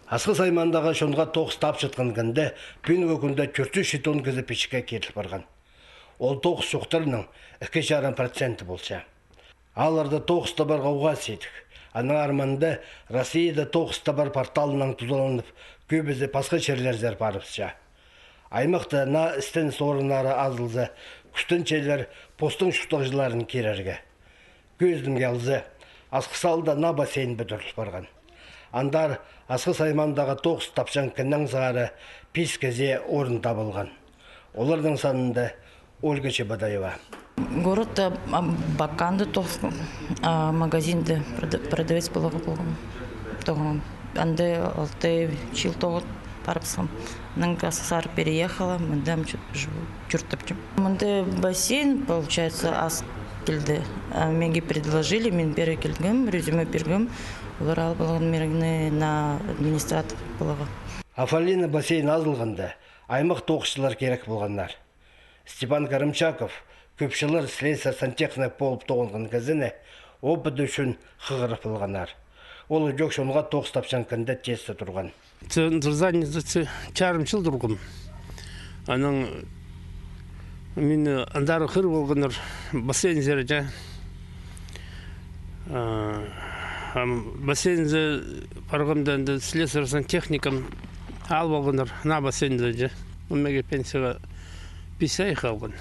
Асқы саймандағы шонға тоғыз тап жатқан кінде, пүйін өкінде 400 кізі пешіке кетіп барған. Ол тоғыз шоқтарының 2,5% болса. Аларда тоғыз табар қауға сейдік. Аның арманды Россияда тоғыз табар порталынан тұзаланып, көбізі пасқа шерлердер барыпсыша. Аймақта на істен сорынары азылзы, күстін чейлер постың шұқтағжыларын керерге. Көздің келзі, асқы салда на бассейн бөтіріп барған. Андар асқы саймандағы тоғыз тапшан кіннің зағары пис кезе орын табылған. Олардың санында Ольга Чебадаева. Город Баканды, магазинде продавец было в Анде алты чил того парпсом. Нангасар переехала, мы там живу, чертопчем. Манде бассейн, получается, аскельде. Меги предложили, мен перекельгем, резюме пергем, лорал был на администратор было. Афалина бассейн азылғанда, аймақ тоқшылар керек болғандар. Степан Карымчаков, көпшілер слесарь сантехник болып тоғынған кезіне, опыт үшін қығырып болғанар. Ол жоқ шонға тоғыз тапшан кінде тесті тұрған. Занятости чарым жыл тұрғым. Аның мен андары қыр болғандар бассейн зерде. Бассейнде барғымда слесарь сантехникам ал болғандар на бассейнде же. Өмеге пенсияға писай қалған.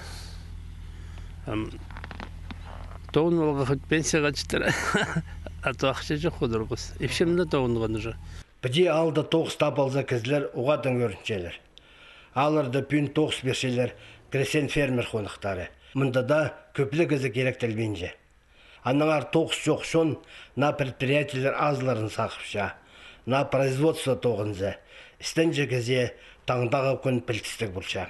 Тоғын олға құт пенсияға жыттыр. Аты ақша жоқ қодырғыз. Епшемді тоғынған уже. Біде алда тоғыз тапалза кізлер ұғадың өріншелер. Алырды пүн тоғыз бершелер кресен фермер қонықтары. Мұнда да көплі кізі керектелбенже. Аннаңар тоғыз жоқ шон на предприятиялер азларын сақыпша, на производство тоғынзы. Істенже кізе таңдағы күн пілтістік бұлша.